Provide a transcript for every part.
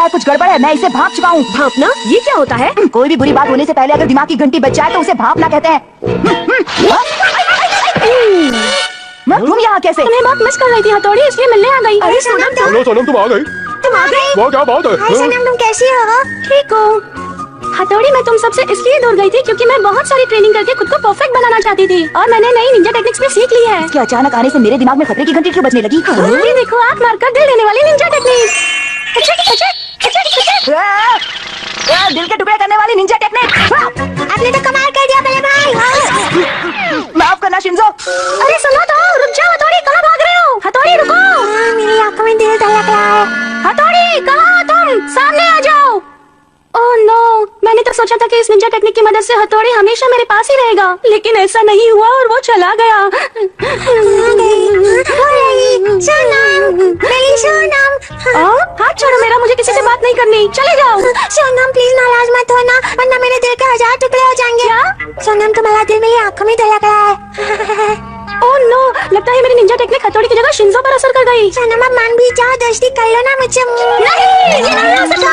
है कुछ गड़बड़ है। मैं इसे भांप चुका हूँ। भांपना? ये क्या होता है? कोई भी बुरी बात होने से पहले अगर दिमाग की घंटी बज जाए तो उसे भांपना कहते हैं। तुम यहाँ कैसे? तुम्हें बहुत मिस कर रही थी हथौड़ी, इसलिए मिलने आ गई। अरे सोनम तुम आ गई? तुम आ गई? वाह क्या बात है। हाय सोनम, तुम कैसी हो? ठीक हो। हथौड़ी, मैं तुम सबसे इसलिए दूर गई थी क्योंकि मैं बहुत सारी ट्रेनिंग करके खुद को परफेक्ट बनाना चाहती थी और मैंने नई निंजा टेक्निक्स भी सीख ली है। इसके अचानक आने से मेरे दिमाग में खतरे की घंटी क्यों बजने लगी? ये देखो, आंख मारकर दिल देने वाली निंजा टेक्निक। दिल के टुकड़े करने वाली निंजा टेक्निक। आपने तो कमाल कर दिया बड़े भाई। माफ करना शिंजो। अरे सुनो तो, रुक जाओ हथौड़ी, कहाँ भाग रहे हो? हथौड़ी रुको। मेरी आंखों में दिल धड़क रहा है। हथौड़ी, कहाँ हो तुम? सामने आ जाओ। ओह नो, मैंने तो सोचा था कि इस निंजा टेक्निक की मदद से हथौड़ी हमेशा मेरे पास ही रहेगा, लेकिन ऐसा नहीं हुआ और वो चला गया। सोनम, मेरी सोनम। हाथ छोड़ो मेरा, मुझे किसी से बात नहीं करनी, चले जाओ। सोनम प्लीज नाराज मत होना, वरना मेरे दिल के 1000 टुकड़े हो जाएंगे। क्या? सोनम, तुम्हारा दिल मेरी आंखों में धड़क रहा है। ओह नो, लगता है मेरी निंजा टेक्निक हथौड़ी की जगह शिंजो पर असर कर गई। सोनम, अब मान भी जाओ, दोस्ती कर लो ना मुझसे। नहीं, ये नहीं हो सकता।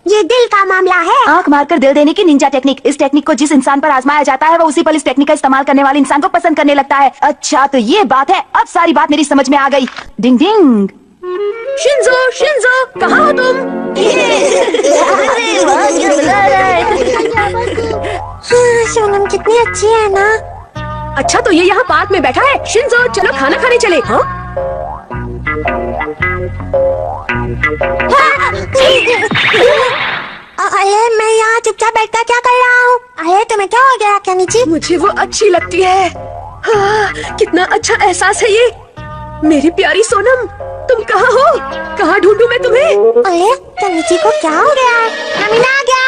ये दिल का मामला है। आंख मारकर दिल देने की निंजा टेक्निक। इस टेक्निक को जिस इंसान पर आजमाया जाता है वो उसी पल इस टेक्निक का इस्तेमाल करने वाले इंसान को पसंद करने लगता है। अच्छा तो ये बात है, अब सारी बात मेरी समझ में आ गई। डिंग डिंग। शिंजो, शिंजो, कहाँ हो तुम? सोनम कितनी अच्छी है ना। अच्छा तो ये यहाँ पार्क में बैठा है। शिंजो, चलो खाना खाने चले। हाँ? अरे मैं यहाँ चुपचाप बैठकर क्या कर रहा हूँ? अरे तुम्हें क्या हो गया केनिची? मुझे वो अच्छी लगती है। कितना अच्छा एहसास है ये। मेरी प्यारी सोनम, तुम कहाँ हो? कहाँ ढूंढूं मैं तुम्हें? अरे केनिची को क्या हो गया है? नमीना आ गया।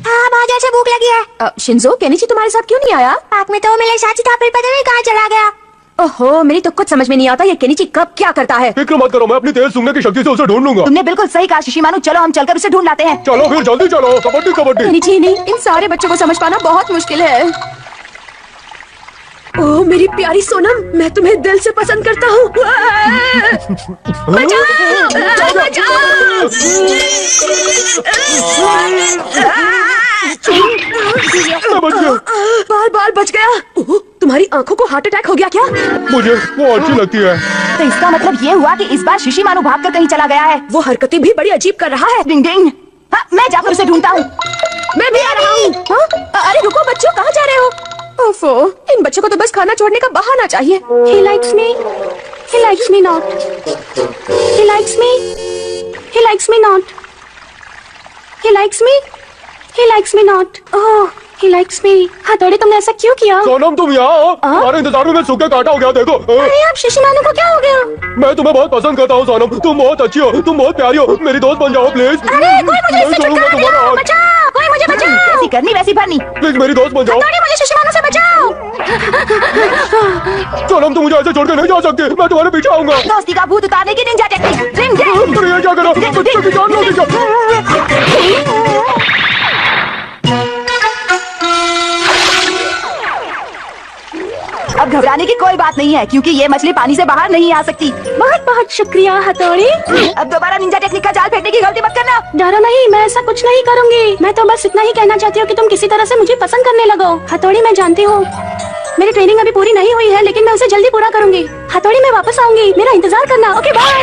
हाँ, बहुत जोर से भूख लगी है। शिंजो, केनिची तुम्हारे साथ क्यों नहीं आया? पार्क में तो वो मेरे साथ ही था, फिर पता नहीं कहाँ चला गया। ओहो, मेरी तो कुछ समझ में नहीं आता ये केनिची कब क्या करता है। फिक्र मत करो, मैं अपनी तेज सूंघने की शक्ति से उसे ढूंढ लूंगा। तुमने बिल्कुल सही कहा शिशिमानु, चलो हम चलकर उसे ढूंढ लाते हैं। चलो फिर जल्दी चलो। कबड्डी कबड्डी। केनिची नहीं, इन सारे बच्चों को समझ पाना बहुत मुश्किल है। ओह मेरी प्यारी सोनम, मैं तुम्हें दिल से पसंद करता हूँ। बचाओ, बचाओ। बाल बाल बच गया। ओह, तुम्हारी आंखों को हार्ट अटैक हो गया क्या? मुझे वो अच्छी लगती है। तो इसका मतलब ये हुआ कि इस बार शिशिमानु भागकर कहीं चला गया है। वो हरकतें भी बड़ी अजीब कर रहा है। डिंग डिंग। हाँ, मैं जाकर उसे ढूंढता हूँ। मैं भी आ रहा हूँ। अरे रुको बच्चों, कहाँ जा रहे हो? ओफो, इन बच्चों को तो बस खाना छोड़ने का बहाना चाहिए। He likes me. He likes me not. He likes me. He likes me not. He likes me. He likes me not. Oh, he likes me. हथौड़ी, तुमने ऐसा क्यों किया? सोनम तुम यहाँ आओ। तुम्हारे इंतजार में मैं सूखे काटा हो गया। देखो अरे आप शिशिमानु को क्या हो गया? मैं तुम्हें बहुत पसंद करता हूँ सोनम, तुम बहुत अच्छी हो, तुम बहुत प्यारी हो, मेरी दोस्त बन जाओ प्लीज। अरे कोई मुझे नहीं इससे छोड़ूंगा छुटकारा तुम्हारा दिलाओ, हाथ। बचाओ, कोई मुझे बचाओ। वैसी करनी वैसी भरनी। प्लीज मेरी दोस्त बन जाओ। हथौड़ी, मुझे शिशिमानु से बचाओ। सोनम तुम मुझे ऐसे छोड़ के नहीं जा सकती, मैं तुम्हारे पीछे आऊंगा। दोस्ती का भूत उतारने की निंजा टेक्निक। डिंग डिंग। तुम ये क्या करो? बच्चों की जान लो क्या? अब घबराने की कोई बात नहीं है क्योंकि ये मछली पानी से बाहर नहीं आ सकती। बहुत बहुत शुक्रिया हथौड़ी। अब दोबारा निंजा टेक्निक का जाल फेंकने की गलती मत करना। डरो नहीं, मैं ऐसा कुछ नहीं करूंगी। मैं तो बस इतना ही कहना चाहती हूँ कि तुम किसी तरह से मुझे पसंद करने लगो। हथौड़ी, मैं जानती हूँ मेरी ट्रेनिंग अभी पूरी नहीं हुई है, लेकिन मैं उसे जल्दी पूरा करूंगी। हथौड़ी, मैं वापस आऊंगी, मेरा इंतजार करना। Okay bye.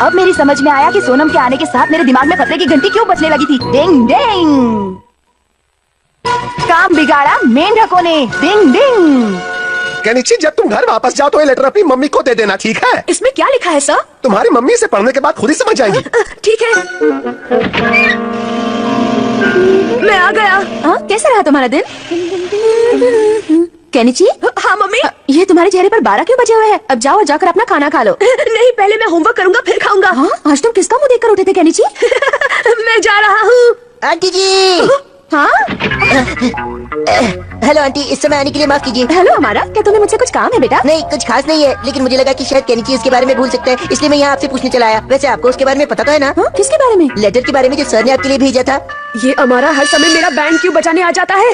अब मेरी समझ में आया कि सोनम के आने के साथ मेरे दिमाग में खतरे की घंटी क्यों बजने लगी थी। डिंग डिंग। काम बिगाड़ा मेंढकों ने। डिंग डिंग। केनिची, जब तुम घर वापस जाओ तो ये लेटर अपनी मम्मी को दे देना, ठीक है? इसमें क्या लिखा है सर? तुम्हारी मम्मी इसे पढ़ने के बाद खुद ही समझ जाएंगी। ठीक है, मैं आ गया। कैसा रहा तुम्हारा दिन? केनिची? हाँ मम्मी। ये तुम्हारे चेहरे पर 12 क्यों बजे हुए हैं? अब जाओ और जाकर अपना खाना खा लो। नहीं, पहले मैं होमवर्क करूंगा फिर खाऊंगा। हाँ, आज तुम किसका मुंह देखकर उठे थे केनिची? मैं जा रहा हूँ। आंटी जी। हाँ? हेलो आंटी, इस समय आने के लिए माफ कीजिए। हेलो हमारा, क्या तुम्हें मुझसे कुछ काम है बेटा? नहीं, कुछ खास नहीं है, लेकिन मुझे लगा कि शायद केनिची इसके बारे में भूल सकता है, इसलिए मैं यहाँ आपसे पूछने चला आया। वैसे आपको उसके बारे में पता तो है ना? हाँ? किसके बारे में? लेटर के बारे में जो सर ने आपके लिए भेजा था। ये हमारा हर समय मेरा बैंड क्यों बजाने आ जाता है?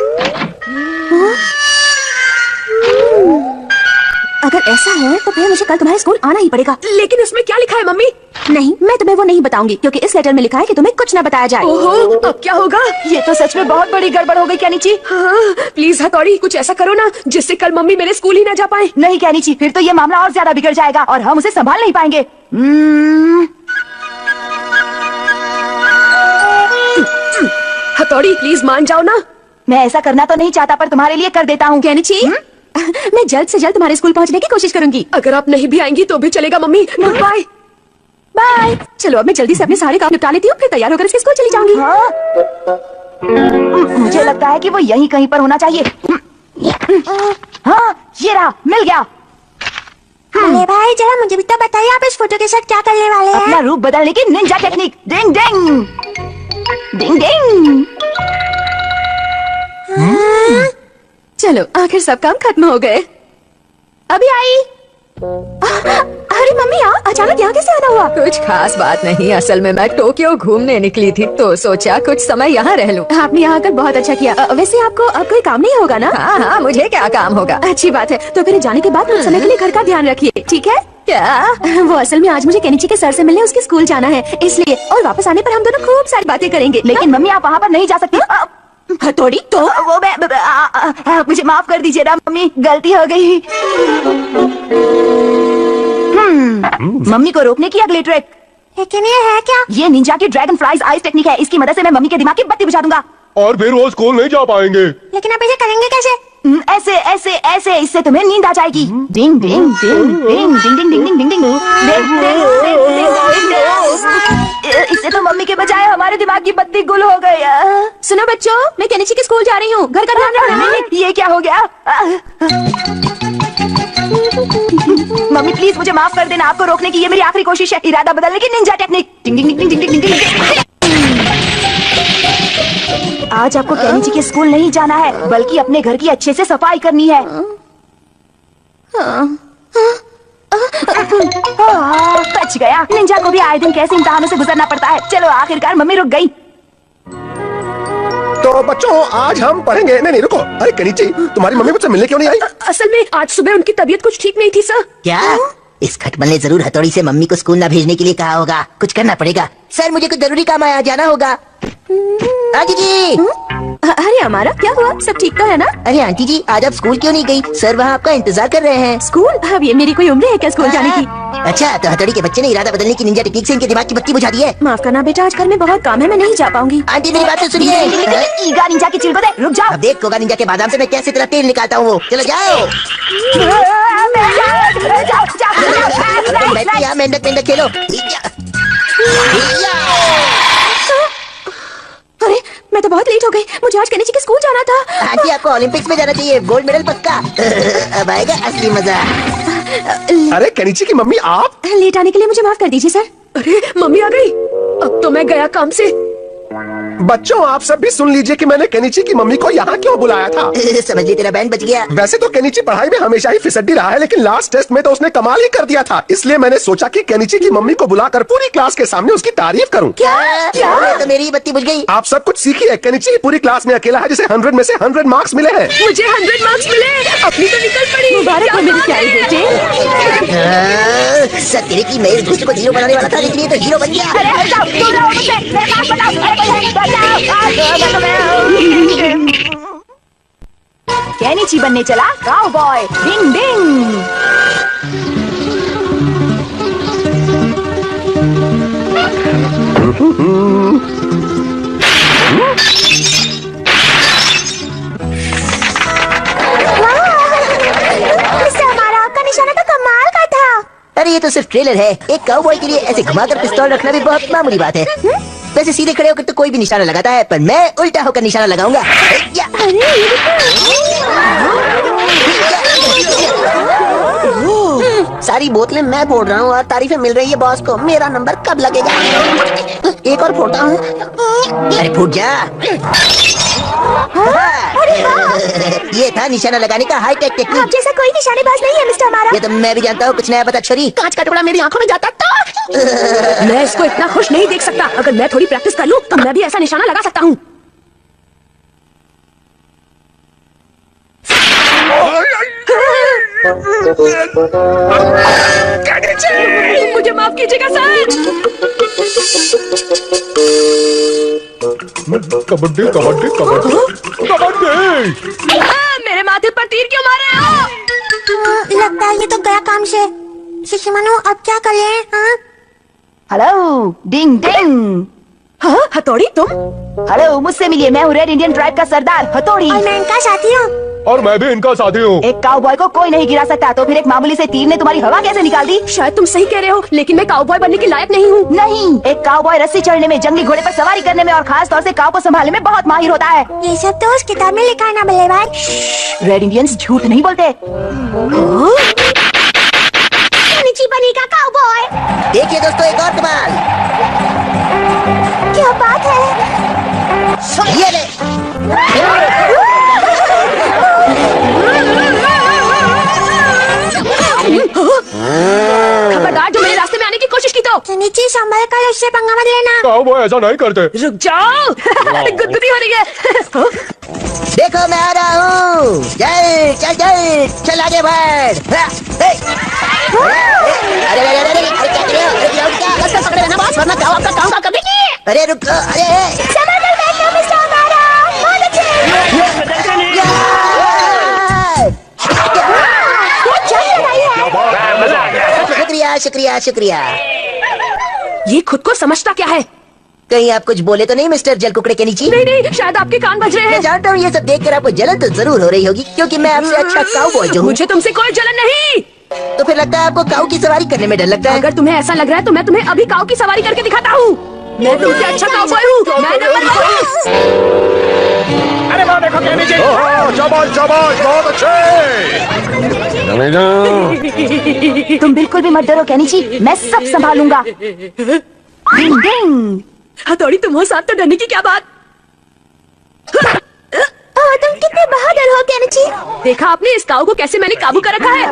अगर ऐसा है तो फिर मुझे कल तुम्हारे स्कूल आना ही पड़ेगा। लेकिन इसमें क्या लिखा है मम्मी? नहीं, मैं तुम्हें वो नहीं बताऊंगी क्योंकि इस लेटर में लिखा है कि तुम्हें कुछ न बताया जाए। ओहो, अब क्या होगा? ये तो सच में बहुत बड़ी गड़बड़ हो गई केनिची। हाँ, प्लीज हथौड़ी कुछ ऐसा करो ना जिससे कल मम्मी मेरे स्कूल ही ना जा पाए। नहीं केनिची, फिर तो ये मामला और ज्यादा बिगड़ जाएगा और हम उसे संभाल नहीं पाएंगे। हथौड़ी प्लीज मान जाओ ना। मैं ऐसा करना तो नहीं चाहता पर तुम्हारे लिए कर देता हूँ। केनिची, मैं जल्द से जल्द तुम्हारे स्कूल पहुंचने की कोशिश करूंगी। अगर आप नहीं भी आएंगी तो भी चलेगा मम्मी। Good bye. बाय। चलो अब मैं जल्दी से अपने सारे काम निपटा लेती हूँ, फिर तैयार होकर इसके स्कूल चली जाऊंगी। हाँ? मुझे लगता है कि वो यहीं कहीं पर होना चाहिए। हाँ, ये रहा, मिल गया। अरे भाई जरा मुझे भी तो बताइए आप इस फोटो के साथ क्या करने वाले हैं? अपना रूप बदलने की निंजा टेक्निक। डिंग डिंग डिंग डिंग। चलो आखिर सब काम खत्म हो गए। अभी आई। अरे मम्मी अचानक यहाँ कैसे आना हुआ? कुछ खास बात नहीं, असल में मैं टोक्यो घूमने निकली थी तो सोचा कुछ समय यहाँ रह लूं। आपने यहाँ आकर बहुत अच्छा किया। वैसे आपको अब कोई काम नहीं होगा ना? हाँ, मुझे क्या काम होगा। अच्छी बात है, तो फिर जाने के बाद कुछ समय के लिए घर का ध्यान रखिए, ठीक है? क्या? वो असल में आज मुझे केनिची के सर से मिलने उसके स्कूल जाना है, इसलिए। और वापस आने पर हम दोनों खूब सारी बातें करेंगे। लेकिन मम्मी आप वहाँ पर नहीं जा सकती। हथौड़ी तो वो मुझे माफ कर दीजिए ना मम्मी, गलती हो गई। मम्मी को रोकने की अगली ट्रिक। लेकिन ये है क्या? ये निंजा की ड्रैगन फ्लाइज आइस टेक्निक है। इसकी मदद से मैं मम्मी के दिमाग की बत्ती बुझा दूंगा। और फिर वो स्कूल नहीं जा पाएंगे। लेकिन आप इसे करेंगे कैसे? ऐसे ऐसे ऐसे, इससे तुम्हें नींद आ जाएगी। डिंग डिंग डिंग डिंग डिंग डिंग डिंग डिंग डिंग डिंग। इससे तो मम्मी के बजाय हमारे दिमाग की बत्ती गुल हो गई। सुनो बच्चों, मैं केनिची के स्कूल जा रही हूँ, घर का ध्यान रखना। ये क्या हो गया? मम्मी प्लीज मुझे माफ कर देना, आपको रोकने की ये मेरी आखिरी कोशिश है। इरादा बदलने की निंजा टेक्निक। डिंग डिंग डिंग डिंग डिंग डिंग डिंग। आज आपको केनिची के स्कूल नहीं जाना है, बल्कि अपने घर की अच्छे से सफाई करनी है। बच गया। निंजा को भी आए दिन कैसे इम्तिहानों से गुजरना पड़ता है। चलो आखिरकार मम्मी रुक गई। तो बच्चों आज हम पढ़ेंगे। नहीं रुको। अरे केनिची, तुम्हारी मम्मी मुझसे मिलने क्यों नहीं आई? असल में आज सुबह उनकी तबीयत कुछ ठीक नहीं थी सर। क्या? इस खटमल ने जरूर हथौड़ी से मम्मी को स्कूल ना भेजने के लिए कहा होगा। कुछ करना पड़ेगा। सर मुझे कुछ जरूरी काम आया, जाना होगा। आंटी जी। अरे हमारा क्या हुआ? सब ठीक तो है ना? अरे आंटी जी, आज आप स्कूल क्यों नहीं गई? सर वहाँ आपका इंतजार कर रहे हैं। स्कूल? अब ये मेरी कोई उम्र है क्या स्कूल जाने की? अच्छा, तो हथौड़ी के बच्चे ने इरादा बदलने की निंजा टेक्निक से इनके दिमाग की बत्ती बुझा दी है। माफ करना बेटा, आज घर में बहुत काम है, मैं नहीं जा पाऊंगी। आंटी मेरी बात तो सुनिए। ईगा निंजा की चिल को दे, रुक जाओ। अब देख कोगा निंजा के बादाम से मैं कैसे तेरा तेल निकालता हूँ। चलो जाओ। बैठो यहाँ, मेंढक मेंढक खेलो। अरे मैं तो बहुत लेट हो गई, मुझे आज केनिची के स्कूल जाना था। आंटी आपको ओलंपिक्स में जाना चाहिए, गोल्ड मेडल पक्का। अब आएगा असली मजा। अरे केनिची की मम्मी आप? लेट आने के लिए मुझे माफ कर दीजिए सर। अरे मम्मी आ गई। अब तो मैं गया काम से। बच्चों आप सब भी सुन लीजिए कि मैंने केनिची की मम्मी को यहाँ क्यों बुलाया था। समझ ली, तेरा बैंड बच गया। वैसे तो केनिची पढ़ाई में हमेशा ही फिसड्डी रहा है, लेकिन लास्ट टेस्ट में तो उसने कमाल ही कर दिया था। इसलिए मैंने सोचा कि केनिची की मम्मी को बुलाकर पूरी क्लास के सामने उसकी तारीफ करूं। क्या? तो मेरी बत्ती बुझ गई। आप सब कुछ सीखिए। केनिची पूरी क्लास में अकेला है जिसे 100 में से 100 मार्क्स मिले हैं। मुझे 100 मार्क्स मिले, अपनी तो निकल पड़ी। मुबारक हो मेरी प्यारी बेटे। सत्य की मैं इस दुष्ट को जीरो बनाने वाला था, लेकिन ये तो हीरो बन गया। अरे हट जाओ, तुम लोग मुझसे मेरे पास बताओ। केनिची बनने चला काउबॉय। डिंग डिंग। हमारा आपका निशाना तो कमाल का था। अरे ये तो सिर्फ ट्रेलर है। एक काउबॉय के लिए ऐसे घुमाकर पिस्तौल रखना भी बहुत मामूली बात है। वैसे सीधे खड़े होकर तो कोई भी निशाना लगाता है, पर मैं उल्टा होकर निशाना लगाऊंगा। सारी बोतलें मैं फोड़ रहा हूँ और तारीफें मिल रही है बॉस को। मेरा नंबर कब लगेगा? एक और फोड़ता हूँ। अरे फूट जा। ये था निशाना लगाने का हाई टेक आप टेक्निक। जैसा कोई निशानेबाज नहीं है मिस्टर हमारा। ये तो मैं भी जानता हूँ। कुछ नया बता छोरी। कांच का टुकड़ा मेरी आंखों में जाता तो मैं इसको इतना खुश नहीं देख सकता। अगर मैं थोड़ी प्रैक्टिस कर लूं तो मैं भी ऐसा निशाना लगा सकता हूँ। मुझे माफ कीजिएगा सर। कबड्डी कबड्डी कबड्डी कबड्डी। मेरे माथे पर तीर क्यों मारे हो? लगता है ये तो गया काम से। शिशिमानो अब क्या करें? हाँ? हेलो, डिंग डिंग। हाँ, हथौड़ी तुम? हेलो, मुझसे मिलिए। मैं हूँ रेड इंडियन ट्राइब का सरदार हथौड़ी। और मैं इनका साथी हूँ। और मैं भी इनका साथी हूँ। एक काउबॉय को कोई नहीं गिरा सकता, तो फिर एक मामूली से तीर ने तुम्हारी हवा कैसे निकाल दी? शायद तुम सही कह रहे हो, लेकिन मैं काउबॉय बनने के लायक नहीं हूँ। नहीं, एक काउबॉय रस्सी चढ़ने में, जंगली घोड़े पर सवारी करने में और खास तौर से काऊ को संभालने में बहुत माहिर होता है। ये सब तो उस किताब में लिखा है ना बल्लेबाज। रेड इंडियंस झूठ नहीं बोलते। नीचे बनेगा काउबॉय। देखिए दोस्तों, एक और कमाल। क्या बात है? ये ले। खबरदार, जो मेरे रास्ते में आने की कोशिश की तो। नीचे संभल कर उससे पंगा मत लेना। काउबॉय ऐसा नहीं करते। रुक जाओ। गुदगुदी हो रही है। देखो मैं आ रहा हूँ। चल चल चल चल आगे बढ़। अरे अरे अरे अरे क्या कर रहे हो? अरे गिराओ क्या? रास्ता पकड़े रहना बॉस, वरना गाँव आपका काम कर देंगे। अरे रुको, अरे समझ बैठो मिस्टर हमारा। बहुत अच्छे। शुक्रिया शुक्रिया शुक्रिया। ये खुद को समझता क्या है? कहीं आप कुछ बोले तो नहीं मिस्टर जल कुकड़े के नीचे? नहीं नहीं, शायद आपके कान बज रहे मैं हैं। जानता हूँ ये सब देखकर आपको जलन तो जरूर हो रही होगी, क्योंकि मैं आपसे अच्छा काउबॉय जो हूँ। मुझे तुमसे कोई जलन नहीं। तो फिर लगता है आपको काऊ की सवारी करने में डर लगता है। अगर तुम्हें ऐसा लग रहा है तो मैं तुम्हें अभी काऊ की सवारी करके दिखाता हूँ। मैं तुमसे अच्छा काउबॉय हूँ। मैं नंबर 1 हूँ। अरे वो देखो कहनी जी। शाबाश शाबाश, बहुत अच्छे। तुम बिल्कुल भी मत डरो केनिची, मैं सब संभालूंगा। डिंग डिंग। हथौड़ी तुम हो साथ तो डरने की क्या बात? तुम कितने बहादुर हो केनिची। देखा आपने इस काऊ को कैसे मैंने काबू कर रखा है।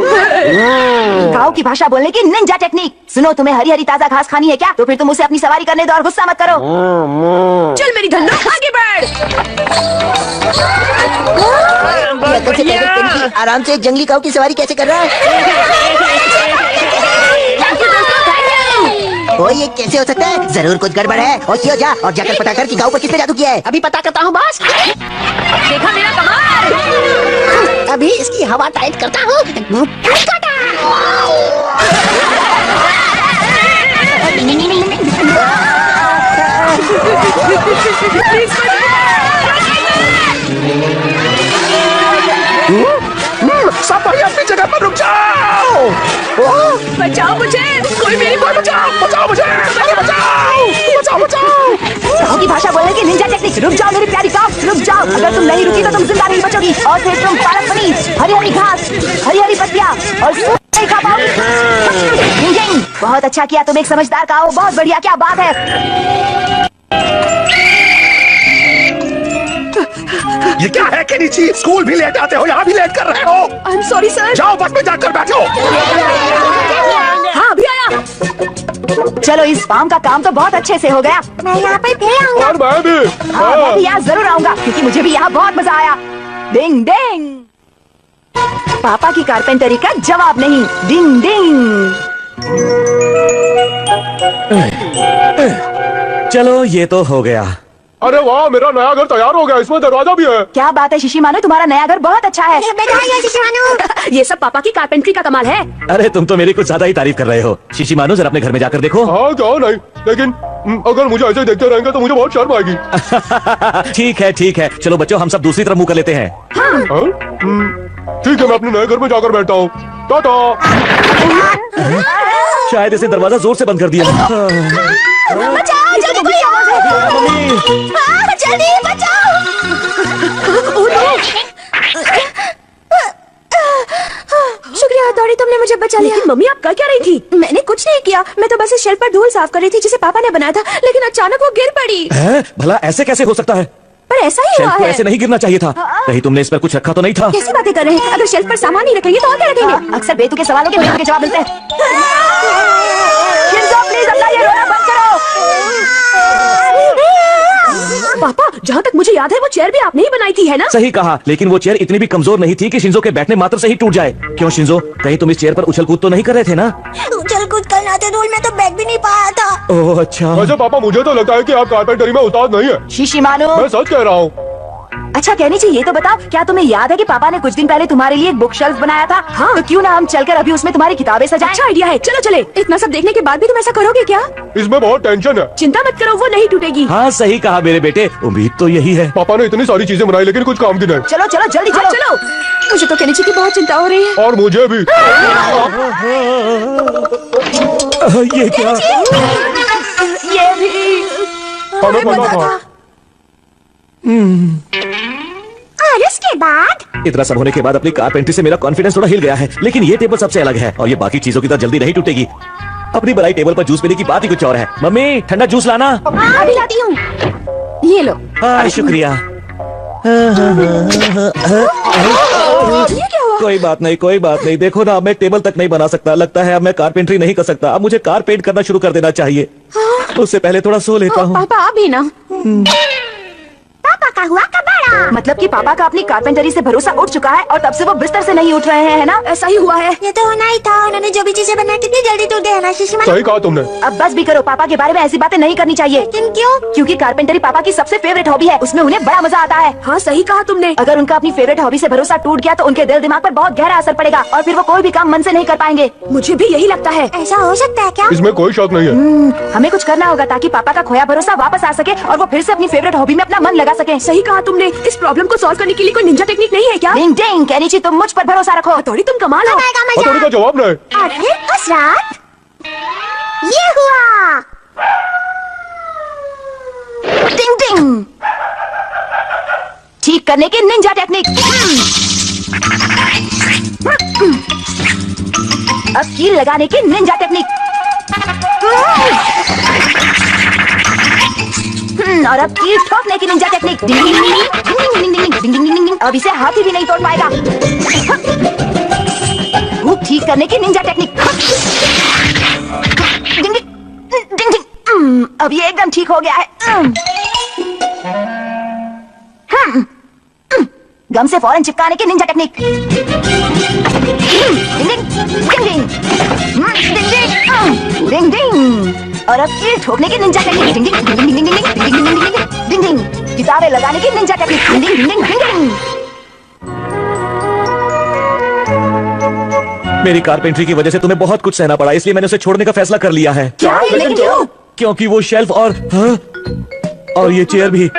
काऊ की भाषा बोलने की निंजा टेक्निक। सुनो, तुम्हें हरी हरी ताजा घास खानी है क्या? तो फिर तुम उसे अपनी सवारी करने दो और गुस्सा मत करो। चल मेरी धन्नो, आगे बढ़। ये अकल से कहकर केनिची आराम से एक जंगली काऊ की सवारी कैसे कर रहा है? थैंक यू दोस्तों, थैंक यू। ओ ये कैसे हो सकता है? जरूर कुछ गड़बड़ है। और क्यों जा और जाकर पता कर कि काऊ पर किसने जादू किया है। अभी पता करता हूँ बॉस। देखा मेरा कमाल। अभी इसकी हवा टाइट करता हूँ। सब भाई अपनी जगह पर रुक जाओ। बचाओ मुझे, कोई मेरी बात बचाओ। बचाओ मुझे, अरे बचाओ बचाओ बचाओ। काऊ की भाषा बोलने की निंजा टेक्निक। रुक जाओ मेरी प्यारी काऊ, रुक जाओ। अगर तुम नहीं रुकी तो तुम जिंदा नहीं बचोगी। और फिर तुम पालक पनीर, हरी हरी घास, हरी हरी पत्तियाँ और सूप नहीं खा पाओगी। डिंग डिंग। बहुत अच्छा किया, तुम एक समझदार काऊ। बहुत बढ़िया, क्या बात है। ये क्या है केनिची? स्कूल भी लेट आते हो, यहाँ भी लेट कर रहे हो। I am sorry sir. जाओ बस में जाकर बैठो। हाँ अभी आया। चलो, इस फार्म का काम तो बहुत अच्छे से हो गया। मैं यहाँ पर फिर आऊंगा। और मैं भी। हाँ, मैं भी यहाँ जरूर आऊंगा, क्योंकि मुझे भी यहाँ बहुत मजा आया। डिंग डिंग। पापा की कारपेंटरी का जवाब नहीं। डिंग डिंग। चलो ये तो हो गया। अरे वाह, मेरा नया घर तैयार हो गया, इसमें दरवाजा भी है। क्या बात है शिशिमानो, तुम्हारा नया घर बहुत अच्छा है। बधाई शिशिमानो। ये सब पापा की कारपेंट्री का कमाल है। अरे तुम तो मेरी कुछ ज्यादा ही तारीफ कर रहे हो। शिशिमानो जरा अपने घर में जाकर देखो। हाँ क्यों नहीं, लेकिन अगर मुझे ऐसे देखते रहेंगे तो मुझे बहुत शर्म आएगी। ठीक है, चलो बच्चों हम सब दूसरी तरफ मुंह कर लेते हैं। हाँ? ठीक है, मैं अपने नए घर में जाकर बैठता हूँ। टाटा। शायद इसे दरवाजा जोर से बंद कर दिया। बचाओ, जल्दी कोई आओ। मम्मी जल्दी बचाओ। शुक्रिया हथौड़ी, तुमने मुझे बचा लिया। लेकिन मम्मी आप कर क्या रही थी? मैंने कुछ नहीं किया। मैं तो बस इस शेल्फ पर धूल साफ कर रही थी जिसे पापा ने बनाया था, लेकिन अचानक वो गिर पड़ी। हैं? भला ऐसे कैसे हो सकता है? पर ऐसा ही हुआ शेल्फ को है। ऐसे नहीं गिरना चाहिए था। कहीं तुमने इस पर कुछ रखा तो नहीं था? कैसी बातें कर रहे हैं? अगर शेल्फ पर सामान नहीं रखेंगे तो और क्या रखेंगे? अक्सर बेतुके सवालों के बेतुके जवाब मिलते हैं। शिंजो, प्लीज अपना ये रोना बंद करो। पापा, जहाँ तक मुझे याद याद है वो चेयर भी आपने ही बनाई थी, है ना? सही कहा, लेकिन वो चेयर इतनी भी कमजोर नहीं थी कि शिंजो के बैठने मात्र से ही टूट जाए। क्यों शिंजो, कहीं तुम इस चेयर पर उछल कूद तो नहीं कर रहे थे ना? उछल कूद करना थे रूल में तो बैठ भी नहीं पाया था। ओह अच्छा। वैसे पापा मुझे तो लगता है कि आप कारपेंटरी में उस्ताद नहीं है। शिशिमानो, मैं सच कह रहा हूँ। अच्छा कहनी चाहिए, तो बताओ, क्या तुम्हें याद है कि पापा ने कुछ दिन पहले तुम्हारे लिए एक बुक शेल्फ बनाया था? हाँ, तो क्यों ना हम चलकर अभी उसमें तुम्हारी किताबें सजाएं? अच्छा आइडिया है, चलो चले। इतना सब देखने के बाद भी तुम ऐसा करोगे क्या? इसमें बहुत टेंशन है। चिंता मत करो, वो नहीं टूटेगी। हाँ सही कहा मेरे बेटे, उम्मीद तो यही है। पापा ने इतनी सारी चीजें बनाई लेकिन कुछ काम की नहीं। चलो चलो जल्दी हाँ, चलो। चलो। मुझे तो केनिची की बहुत चिंता हो रही है। और मुझे भी। ये क्या? ये भी। हमें पता था। और उसके बाद इतना सब होने के बाद अपनी कारपेंट्री से मेरा कॉन्फिडेंस थोड़ा हिल गया है, लेकिन ये टेबल सबसे अलग है और ये बाकी चीजों की तरह जल्दी नहीं टूटेगी। अपनी बनाई टेबल पर जूस पीने की बात ही कुछ और है। मम्मी ठंडा जूस लाना। अभी लाती हूँ। ये लो। हाँ शुक्रिया। ये क्या हुआ? कोई बात नहीं, कोई बात नहीं। देखो ना, अब मैं टेबल तक नहीं बना सकता। लगता है अब मैं कारपेंट्री नहीं कर सकता। अब मुझे कार पेंट करना शुरू कर देना चाहिए। उससे पहले थोड़ा सो लेता हूँ। पापा अभी ना। पापा का हुआ कबाड़ा। मतलब कि पापा का अपनी कारपेंटरी से भरोसा उठ चुका है और तब से वो बिस्तर से नहीं उठ रहे हैं, है ना? ऐसा ही हुआ है। ये तो होना ही था, उन्होंने जो भी चीजें बनाई कितनी जल्दी टूट गया ना शिशिमानो। सही कहा तुमने। अब बस भी करो, पापा के बारे में ऐसी बातें नहीं करनी चाहिए। लेकिन क्यों? क्योंकि कारपेंटरी पापा की सबसे फेवरेट हॉबी है, उसमें उन्हें बड़ा मजा आता है। हाँ सही कहा तुमने। अगर उनका अपनी फेवरेट हॉबी से भरोसा टूट गया तो उनके दिल दिमाग पर बहुत गहरा असर पड़ेगा और फिर वो कोई भी काम मन से नहीं कर पाएंगे। मुझे भी यही लगता है। ऐसा हो सकता है क्या? इसमें कोई शक नहीं है। हमें कुछ करना होगा ताकि पापा का खोया भरोसा वापस आ सके और वो फिर से अपनी फेवरेट हॉबी में अपना मन लगा सके। सही कहा तुमने। इस प्रॉब्लम को सॉल्व करने के लिए कोई निंजा टेक्निक नहीं है क्या? डिंग डिंग, केनिची तुम मुझ पर भरोसा रखो। थोड़ी तुम कमाल हो। आएगा मजा। हथौड़ी का जवाब नहीं। और फिर उस रात ये हुआ। डिंग डिंग, ठीक करने की निंजा टेक्निक। अब कील लगाने की निंजा टेक्निक। और अब कील ठोकने की निंजा टेक्निक। डिंग डिंग डिंग डिंग डिंग डिंग डिंग डिंग डिंग डिंग डिंग। अब इसे हाथी भी नहीं तोड़ पाएगा। हुक ठीक करने की निंजा टेक्निक। डिंग डिंग डिंग डिंग। अब ये एकदम ठीक हो गया है। गम से फौरन चिपकाने की निंजा टेक्निक। डिंग डिंग डिंग डिंग डिंग डिंग डिंग। और अब कील ठोकने की निंजा टेक्निक। डिंग डिंग डिंग डिंग डिंग डिंग डिंग डिंग डिंग डिंग डिंग। किताबें लगाने की निंजा टेक्निक। डिंग डिंग डिंग डिंग डिंग। मेरी कारपेंट्री की वजह से तुम्हें बहुत कुछ सहना पड़ा, इसलिए मैंने उसे छोड़ने का फैसला कर लिया है। क्या? लेकिन क्यों? क्योंकि वो शेल्फ और हाँ? और ये चेयर भी